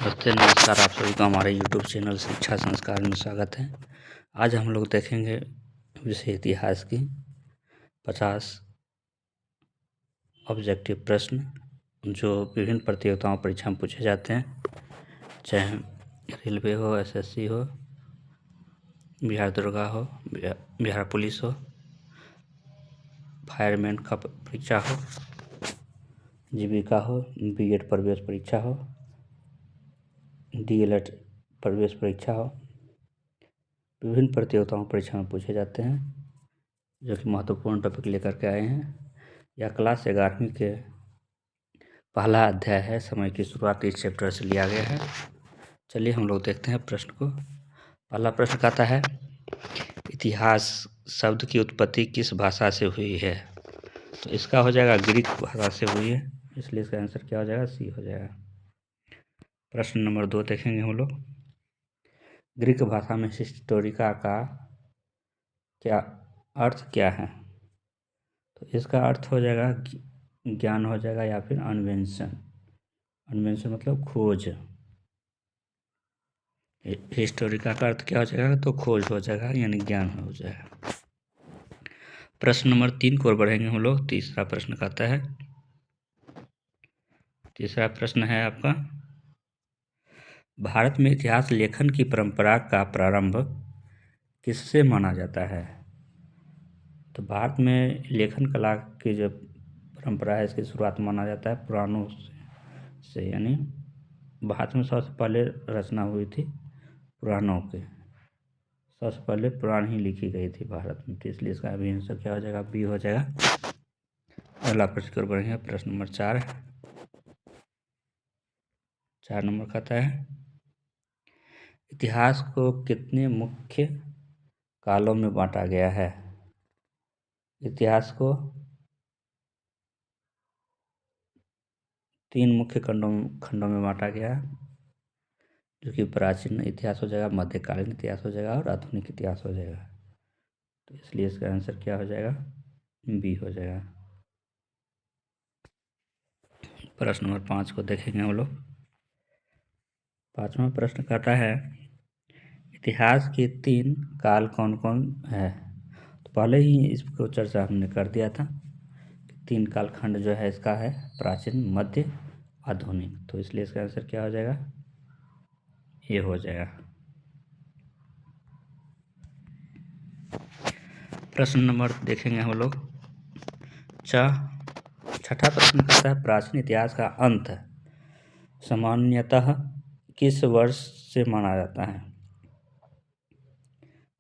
नमस्ते नमस्कार, आप सभी का हमारे YouTube चैनल शिक्षा संस्कार में स्वागत है। आज हम लोग देखेंगे विषय इतिहास की 50 ऑब्जेक्टिव प्रश्न जो विभिन्न प्रतियोगिताओं परीक्षा में पूछे जाते हैं, चाहे रेलवे हो, SSC हो, बिहार दरोगा हो, बिहार पुलिस हो, फायरमैन का परीक्षा हो, जीविका हो, B.Ed प्रवेश परीक्षा हो, DLED प्रवेश परीक्षा हो, विभिन्न प्रतियोगिताओं परीक्षा में पूछे जाते हैं, जो कि महत्वपूर्ण टॉपिक लेकर के आए हैं। यह क्लास 11वीं के पहला अध्याय है। समय की शुरुआत इस चैप्टर से लिया गया है। चलिए हम लोग देखते हैं प्रश्न को। पहला प्रश्न कहता है, इतिहास शब्द की उत्पत्ति किस भाषा से हुई है? तो इसका हो जाएगा ग्रीक भाषा से हुई है, इसलिए इसका आंसर क्या हो जाएगा? सी हो जाएगा। प्रश्न नंबर 2 देखेंगे हम लोग। ग्रीक भाषा में हिस्टोरिका का क्या अर्थ क्या है? तो इसका अर्थ हो जाएगा ज्ञान हो जाएगा या फिर अन्वेषण। अन्वेषण मतलब खोज। हिस्टोरिका का अर्थ क्या हो जाएगा? तो खोज हो जाएगा, यानी ज्ञान हो जाएगा। प्रश्न नंबर 3 को बढ़ेंगे हम लोग। तीसरा प्रश्न कहता है, तीसरा प्रश्न है आपका, भारत में इतिहास लेखन की परंपरा का प्रारंभ किससे माना जाता है? तो भारत में लेखन कला की जो परंपरा है, इसकी शुरुआत माना जाता है पुराणों से, यानी भारत में सबसे पहले रचना हुई थी पुराणों के। सबसे पहले पुराण ही लिखी गई थी भारत में, तो इसलिए इसका अभी आंसर क्या हो जाएगा? बी हो जाएगा। अगला प्रश्न की ओर बढ़ेंगे। प्रश्न नंबर 4 नंबर कहता है, इतिहास को कितने मुख्य कालों में बांटा गया है? इतिहास को 3 मुख्य खंडों में बांटा गया है, जो कि प्राचीन इतिहास हो जाएगा, मध्यकालीन इतिहास हो जाएगा और आधुनिक इतिहास हो जाएगा। तो इसलिए इसका आंसर क्या हो जाएगा? बी हो जाएगा। प्रश्न नंबर 5 को देखेंगे हम लोग। 5वां प्रश्न कहता है, इतिहास के 3 काल कौन कौन है? तो पहले ही इसको चर्चा हमने कर दिया था। 3 कालखंड जो है इसका है प्राचीन, मध्य, आधुनिक। तो इसलिए इसका आंसर क्या हो जाएगा? ये हो जाएगा। प्रश्न नंबर देखेंगे हम लोग। छठा प्रश्न कहता है, प्राचीन इतिहास का अंत सामान्यतः किस वर्ष से माना जाता है?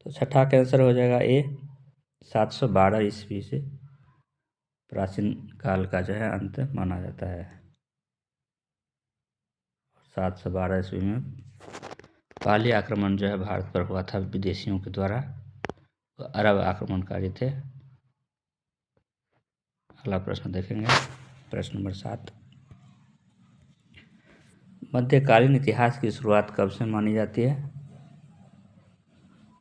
तो छठा का आंसर हो जाएगा ए, 712 ईस्वी से प्राचीन काल का जो है अंत माना जाता है। 712 ईस्वी में पहले आक्रमण जो है भारत पर हुआ था विदेशियों के द्वारा, तो अरब आक्रमणकारी थे। अगला प्रश्न देखेंगे। प्रश्न नंबर 7, मध्यकालीन इतिहास की शुरुआत कब से मानी जाती है?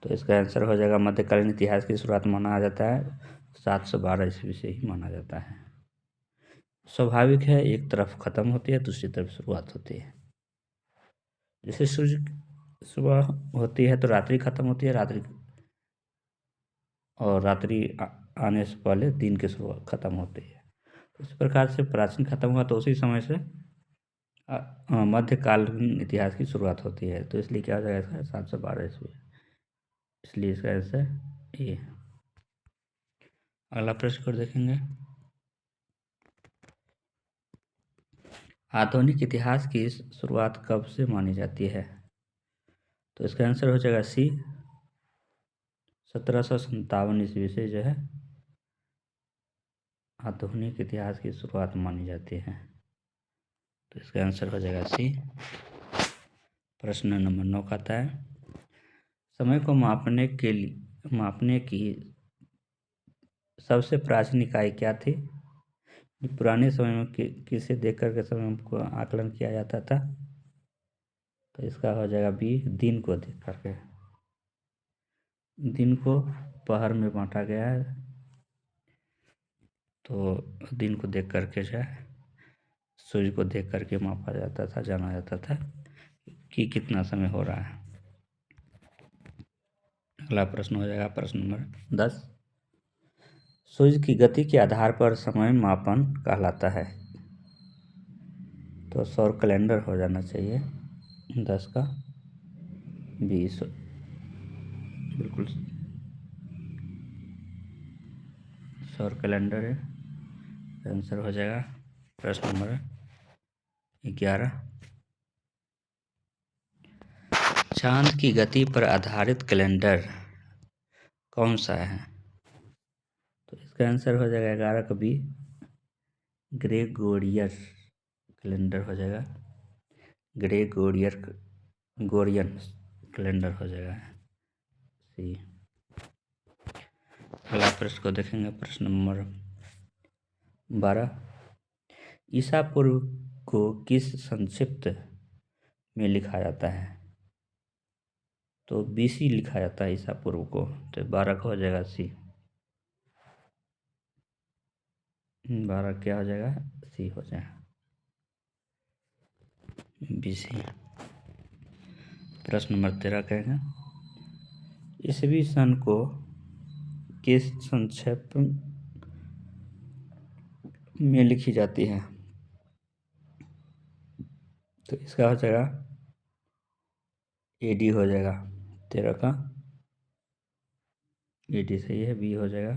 तो इसका आंसर हो जाएगा, मध्यकालीन इतिहास की शुरुआत माना जाता है 712 ईस्वी से ही माना जाता है। स्वाभाविक है, एक तरफ खत्म होती है, दूसरी तरफ शुरुआत होती है। जैसे सूर्य सुबह होती है तो रात्रि खत्म होती है, रात्रि आने से पहले दिन की शुरुआत खत्म होती है। इस प्रकार से प्राचीन खत्म हुआ तो उसी समय से मध्यकालीन इतिहास की शुरुआत होती है। तो इसलिए क्या हो जाएगा इसका? 712 ईस्वी। इसलिए इसका आंसर ए। अगला प्रश्न को देखेंगे। आधुनिक इतिहास की शुरुआत कब से मानी जाती है? तो इसका आंसर हो जाएगा सी, 1757 ईस्वी से जो है आधुनिक इतिहास की शुरुआत मानी जाती है। तो इसका आंसर हो जाएगा सी। प्रश्न नंबर 9 कहता है, समय को मापने की सबसे प्राचीन इकाई क्या थी? पुराने समय में किसे देख कर के समय को आकलन किया जाता था? तो इसका हो जाएगा बी, दिन को देख करके। दिन को पहर में बांटा गया है, तो दिन को देख करके जो है सूर्य को देख करके मापा जाता था, जाना जाता था कि कितना समय हो रहा है। अगला प्रश्न हो जाएगा प्रश्न नंबर 10। सूर्य की गति के आधार पर समय मापन कहलाता है। तो सौर कैलेंडर हो जाना चाहिए 10 का 20, बिल्कुल सौर कैलेंडर है, आंसर हो जाएगा प्रश्न नंबर 11। चांद की गति पर आधारित कैलेंडर कौन सा है? तो इसका आंसर हो जाएगा 11 का बी, ग्रेगोरियन कैलेंडर हो जाएगा, गोरियन कैलेंडर हो जाएगा सी। अगला प्रश्न को देखेंगे प्रश्न नंबर 12। ईसा पूर्व को किस संक्षिप्त में लिखा जाता है? तो BC लिखा जाता है ईसा पूर्व को, तो 12 का हो जाएगा सी। 12 क्या हो जाएगा? सी हो जाएगा BC। प्रश्न नंबर 13 कहेंगे ईसवी सन को किस संक्षेप में लिखी जाती है? तो इसका हो जाएगा AD हो जाएगा 13 का, AD सही है, बी हो जाएगा।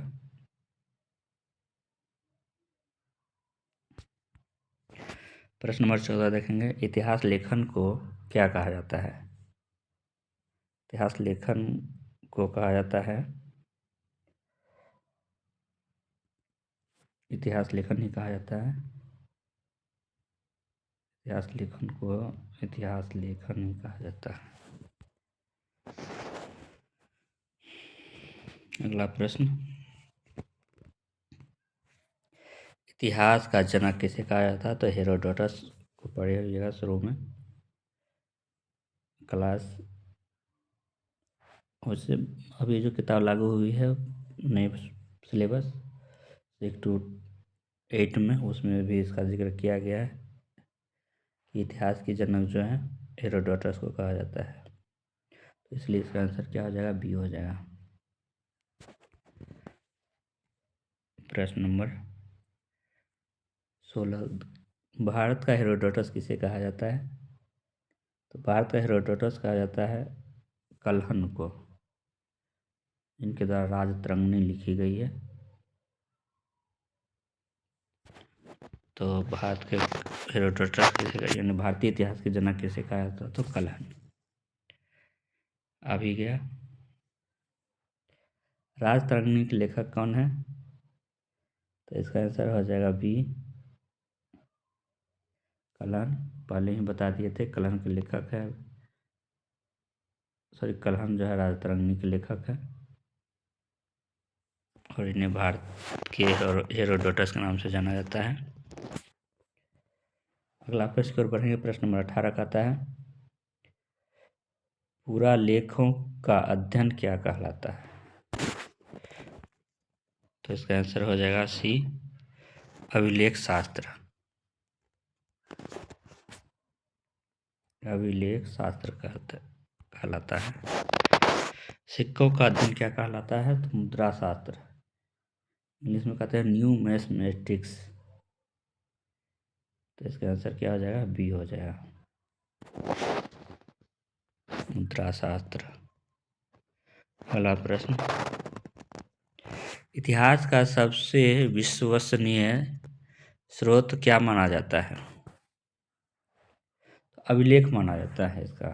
प्रश्न नंबर 14 देखेंगे इतिहास लेखन को क्या कहा जाता है? इतिहास लेखन को कहा जाता है, इतिहास लेखन ही कहा जाता है, इतिहास लेखन को इतिहास लेखन ही कहा जाता है। अगला प्रश्न, इतिहास का जनक किसे कहा जाता है? तो हेरोडोटस को पढ़े हुएगा शुरू में क्लास, उससे अभी जो किताब लागू हुई है नए सिलेबस 6 to 8 में, उसमें भी इसका जिक्र किया गया है कि इतिहास की जनक जो है हेरोडोटस को कहा जाता है। तो इसलिए इसका आंसर क्या हो जाएगा? बी हो जाएगा। प्रश्न नंबर 16, भारत का हेरोडोटस किसे कहा जाता है? तो भारत का हेरोडोटस कहा जाता है कल्हन को, इनके द्वारा राजतरंगिणी लिखी गई है। तो भारत के हेरोडोटस किसे कहा, यानी भारतीय इतिहास के जनक किसे कहा जाता है? तो कल्हन। अभी गया राजतरंगिणी के लेखक कौन है? तो इसका आंसर हो जाएगा बी, कल्हन। पहले ही बता दिए थे कल्हन के लेखक है, सॉरी कल्हन जो है राजतरंगिणी के लेखक है और इन्हें भारत के हेरोडोटस के नाम से जाना जाता है। अगला प्रश्न की ओर बढ़ेंगे। प्रश्न नंबर 18 का आता है पूरा लेखों का अध्ययन क्या कहलाता है? तो इसका आंसर हो जाएगा सी, अभिलेख शास्त्र। अभिलेख शास्त्र कहलाता है। सिक्कों का अध्ययन क्या कहलाता है? तो मुद्रा शास्त्र, इंग्लिश में कहते हैं न्यूमिस्मेटिक्स। तो इसका आंसर क्या हो जाएगा? बी हो जाएगा, मुद्रा शास्त्र। अगला प्रश्न, इतिहास का सबसे विश्वसनीय स्रोत क्या माना जाता है? अभिलेख माना जाता है इसका,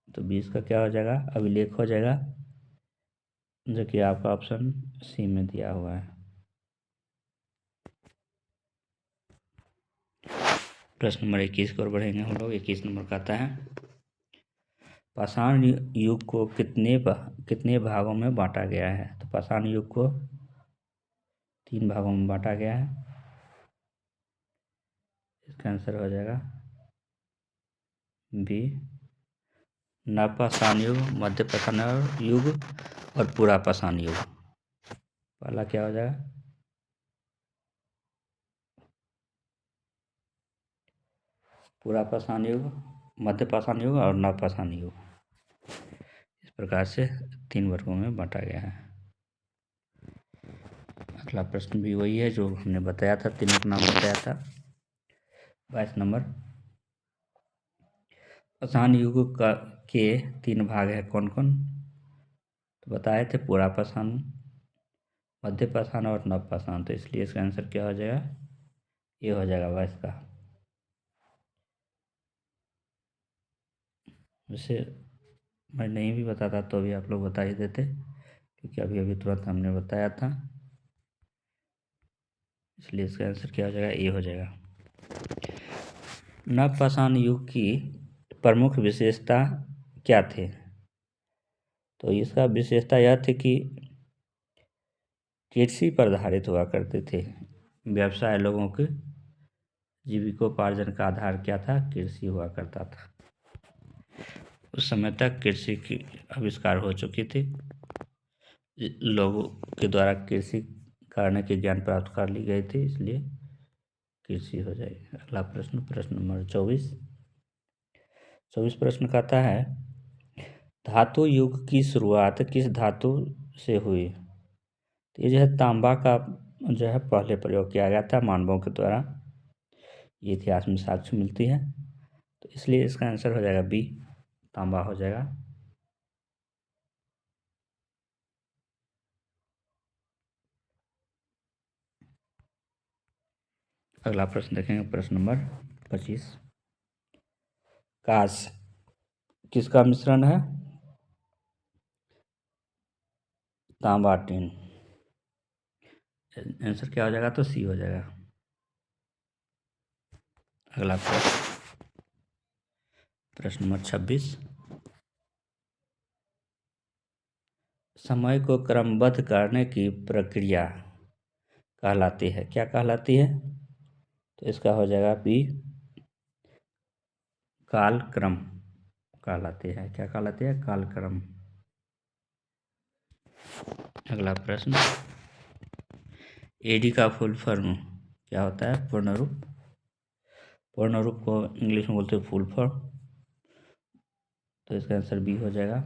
तो 20 का क्या हो जाएगा? अभिलेख हो जाएगा, जो कि आपका ऑप्शन सी में दिया हुआ है। प्रश्न नंबर 21 की ओर बढ़ेंगे हम लोग। 21 नंबर का आता है पाषाण युग को कितने भागों में बांटा गया है? तो पाषाण युग को 3 भागों में बांटा गया है। इसका आंसर हो जाएगा बी, नव पाषाण युग, मध्य पाषाण युग और पूरा पाषाण युग। पहला क्या हो जाएगा? पूरा पाषाण युग, मध्यपाषाण युग और नवपाषाण युग, इस प्रकार से 3 वर्गों में बांटा गया है। अगला प्रश्न भी वही है जो हमने बताया था, तीनों का नाम बताया था। 22 नंबर, पाषाण युग के 3 भाग है कौन कौन? तो बताए थे पुरापाषाण, मध्यपाषाण और नवपाषाण। तो इसलिए इसका आंसर क्या हो जाएगा? ये हो जाएगा 22 का। वैसे मैं नहीं भी बताता तो भी आप लोग बता ही देते, क्योंकि अभी अभी तुरंत हमने बताया था, इसलिए इसका आंसर क्या हो जाएगा? ये हो जाएगा। नवपाषाण युग की प्रमुख विशेषता क्या थे? तो इसका विशेषता यह थी कि कृषि पर आधारित हुआ करते थे। व्यवसाय, लोगों के जीविकोपार्जन का आधार क्या था? कृषि हुआ करता था। उस समय तक कृषि की आविष्कार हो चुकी थी, लोगों के द्वारा कृषि करने के ज्ञान प्राप्त कर ली गई थी, इसलिए कृषि हो जाएगी। अगला प्रश्न, प्रश्न नंबर 24 प्रश्न कहता है, धातु युग की शुरुआत किस धातु से हुई? तो ये जो है तांबा का जो है पहले प्रयोग किया गया था मानवों के द्वारा, ये इतिहास में साक्ष्य मिलती है। तो इसलिए इसका आंसर हो जाएगा बी, तांबा हो जाएगा। अगला प्रश्न देखेंगे, प्रश्न नंबर 25, कांस किसका मिश्रण है? तांबा, टिन। आंसर क्या हो जाएगा? तो सी हो जाएगा। अगला प्रश्न नंबर 26, समय को क्रमबद्ध करने की प्रक्रिया कहलाती है, क्या कहलाती है? तो इसका हो जाएगा बी, कालक्रम कहलाती है। क्या कहलाती है? कालक्रम। अगला प्रश्न, एडी का फुल फॉर्म क्या होता है? पूर्ण रूप। पूर्ण रूप को इंग्लिश में बोलते हैं फुल फॉर्म, तो इसका आंसर बी हो जाएगा।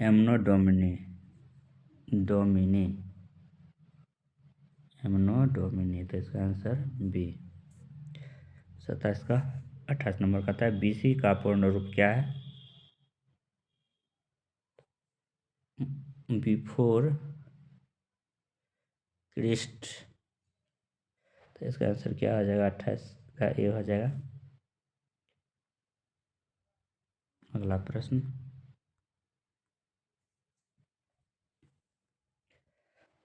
एमनो डोमिनी, तो इसका आंसर बी। 27 का 28 नंबर कहता है, बीसी का पूर्ण रूप क्या है? Before Christ. तो इसका आंसर क्या हो जाएगा? 28 का ए हो जाएगा। अगला प्रश्न,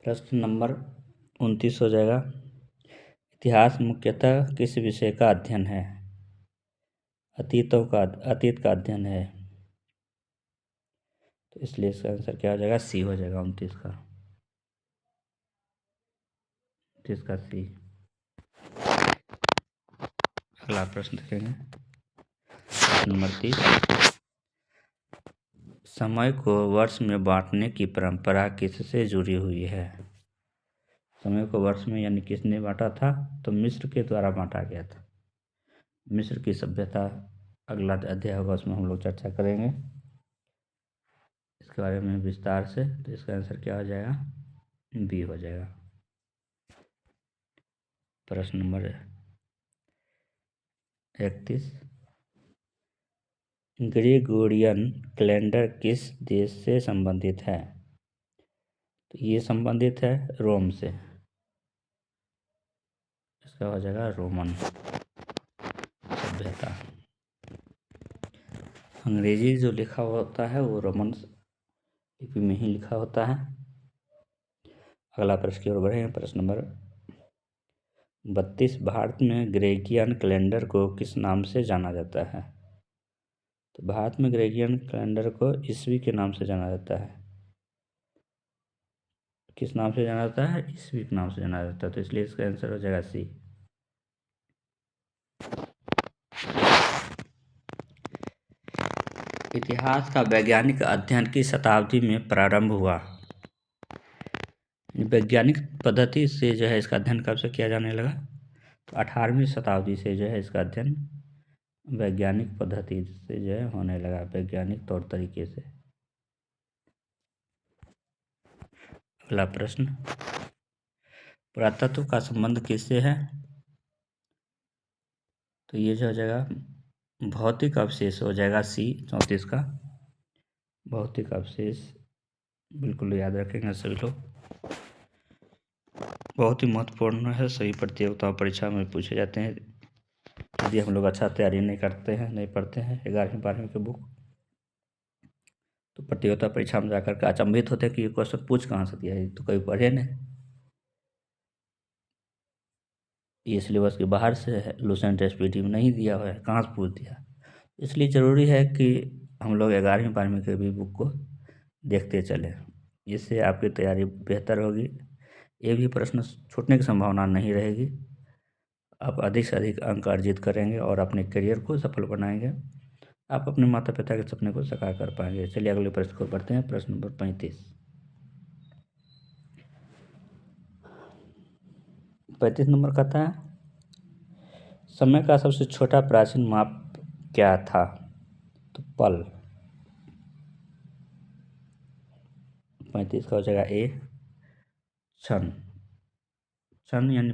प्रश्न नंबर 29 हो जाएगा, इतिहास मुख्यतः किस विषय का अध्ययन है? अतीत का अध्ययन है, तो इसलिए इसका आंसर क्या हो जाएगा? सी हो जाएगा। 29 का सी। अगला प्रश्न देखेंगे, प्रश्न नंबर 30, समय को वर्ष में बांटने की परंपरा किससे जुड़ी हुई है? समय को वर्ष में यानी किसने बांटा था? तो मिस्र के द्वारा बांटा गया था। मिस्र की सभ्यता अगला अध्याय होगा, उसमें हम लोग चर्चा करेंगे इसके बारे में विस्तार से। तो इसका आंसर क्या हो जाएगा? बी हो जाएगा। प्रश्न नंबर 31, ग्रेगोरियन कैलेंडर किस देश से संबंधित है? तो ये संबंधित है रोम से, इसका हो जाएगा रोमन सभ्यता। अंग्रेजी जो लिखा होता है वो रोमन लिपि में ही लिखा होता है। अगला प्रश्न की ओर बढ़ेंगे, प्रश्न नंबर 32, भारत में ग्रेगोरियन कैलेंडर को किस नाम से जाना जाता है? तो भारत में ग्रेगोरियन कैलेंडर को ईस्वी के नाम से जाना जाता है। किस नाम से जाना जाता है? ईस्वी के नाम से जाना जाता है, तो इसलिए इसका आंसर हो जाएगा सी। इतिहास का वैज्ञानिक अध्ययन किस शताब्दी में प्रारंभ हुआ? वैज्ञानिक पद्धति से जो है इसका अध्ययन कब से किया जाने लगा? तो 18वीं शताब्दी से जो है इसका अध्ययन वैज्ञानिक पद्धति से जो है होने लगा, वैज्ञानिक तौर तरीके से। अगला प्रश्न, पुरातत्व का संबंध किससे है? तो ये जो हो जाएगा भौतिक अवशेष हो जाएगा सी 34 का। भौतिक अवशेष बिल्कुल याद रखेंगे सभी लोग, बहुत ही महत्वपूर्ण है, सभी प्रतियोगिता परीक्षा में पूछे जाते हैं। यदि हम लोग अच्छा तैयारी नहीं करते हैं, नहीं पढ़ते हैं 11वीं 12वीं की बुक, तो प्रतियोगिता परीक्षा में जाकर के अचंभित होते हैं कि ये क्वेश्चन पूछ कहाँ से दिया है, तो कभी पढ़े नहीं, ये सिलेबस के बाहर से है, लुसेंट एसपीटी में नहीं दिया हुआ है, कहाँ से पूछ दिया। इसलिए ज़रूरी है कि हम लोग 11वीं 12वीं के भी बुक को देखते चलें, इससे आपकी तैयारी बेहतर होगी, ये भी प्रश्न छूटने की संभावना नहीं रहेगी। आप अधिक से अधिक अंक अर्जित करेंगे और अपने करियर को सफल बनाएंगे, आप अपने माता पिता के सपने को साकार कर पाएंगे। चलिए अगले प्रश्न को पढ़ते हैं। प्रश्न नंबर 35। 35 नंबर कहता है, समय का सबसे छोटा प्राचीन माप क्या था? तो पल। 35 का हो जाएगा ए क्षण। क्षण यानी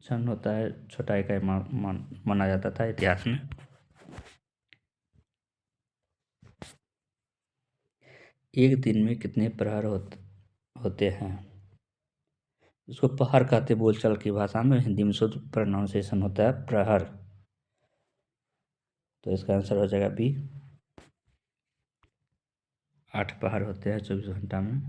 क्षण होता है छोटा इकाई माना जाता था इतिहास में। एक दिन में कितने प्रहर होते हैं? इसको प्रहर कहते, बोलचाल की भाषा में, हिंदी में शुद्ध प्रोनाउंसिएशन होता है प्रहर। तो इसका आंसर हो जाएगा बी, 8 प्रहर होते हैं 24 घंटा में।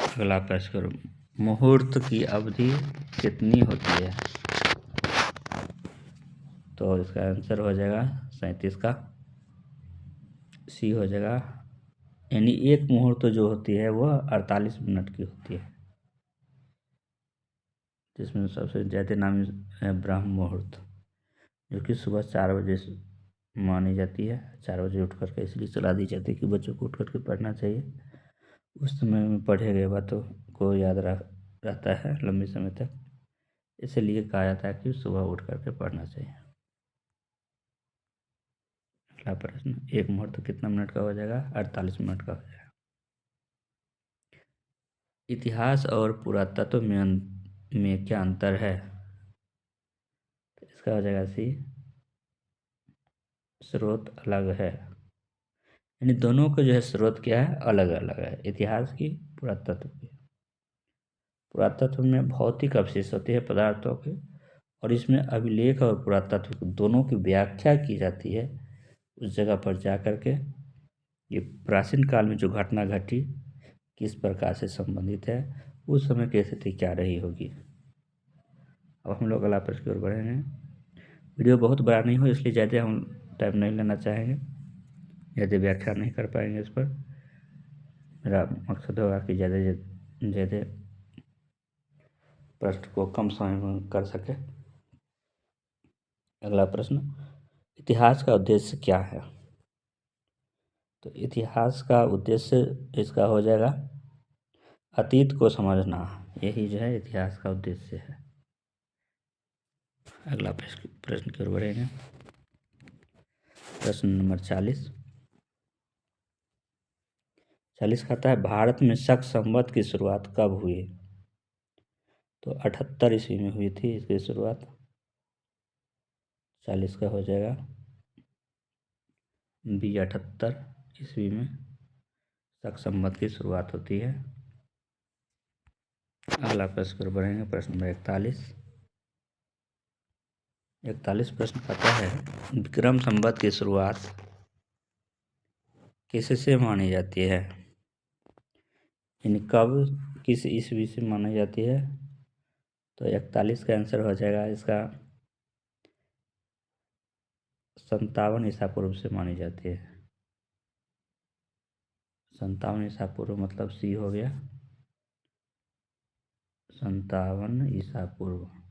अगला प्रश्न, मुहूर्त की अवधि कितनी होती है? तो इसका आंसर हो जाएगा 37 का सी हो जाएगा, यानी एक मुहूर्त जो होती है वह 48 मिनट की होती है, जिसमें सबसे ज़्यादा नामी है ब्रह्म मुहूर्त, जो कि सुबह 4 बजे से मानी जाती है। 4 बजे उठ करके इसलिए सलाह दी जाती है कि बच्चों को उठ करके पढ़ना चाहिए, उस समय में पढ़े गए बातों को याद रहता है लंबे समय तक, इसलिए कहा जाता है कि सुबह उठ करके पढ़ना चाहिए। अगला प्रश्न, एक मुहूर्त कितना मिनट का हो जाएगा? 48 मिनट का हो जाएगा। इतिहास और पुरातत्व में क्या अंतर है? तो इसका हो जाएगा सी, स्रोत अलग है, यानी दोनों का जो है स्रोत क्या है, अलग अलग है, इतिहास की, पुरातत्व की। पुरातत्व में भौतिक अवशेष होते हैं पदार्थों के, और इसमें अभिलेख और पुरातत्व दोनों की व्याख्या की जाती है उस जगह पर जा कर के, ये प्राचीन काल में जो घटना घटी किस प्रकार से संबंधित है, उस समय की स्थिति क्या रही होगी। अब हम लोग अगला प्रश्न की ओर बढ़ेंगे। वीडियो बहुत बड़ा नहीं हो इसलिए ज़्यादा हम टाइम नहीं लेना चाहेंगे, ज़्यादा व्याख्या नहीं कर पाएंगे इस पर। मेरा मकसद होगा कि ज़्यादा से ज़्यादा प्रश्न को कम समय में कर सके। अगला प्रश्न, इतिहास का उद्देश्य क्या है? तो इतिहास का उद्देश्य इसका हो जाएगा अतीत को समझना, यही जो है इतिहास का उद्देश्य है। अगला प्रश्न की ओर बढ़ेंगे। प्रश्न नंबर 40 कहता है, भारत में शक संवत की शुरुआत कब हुई? तो 78 ईस्वी में हुई थी इसकी शुरुआत। 40 का हो जाएगा बी, 78 ईस्वी में शक संवत की शुरुआत होती है। अगला प्रश्न की ओर बढ़ेंगे। प्रश्न नंबर 41 प्रश्न कहता है, विक्रम संवत की शुरुआत किससे मानी जाती है, यानी कब, किस ईस्वी से मानी जाती है? तो 41 का आंसर हो जाएगा इसका 57 ईसा पूर्व से मानी जाती है। 57 ईसा पूर्व मतलब सी हो गया, 57 ईसा पूर्व।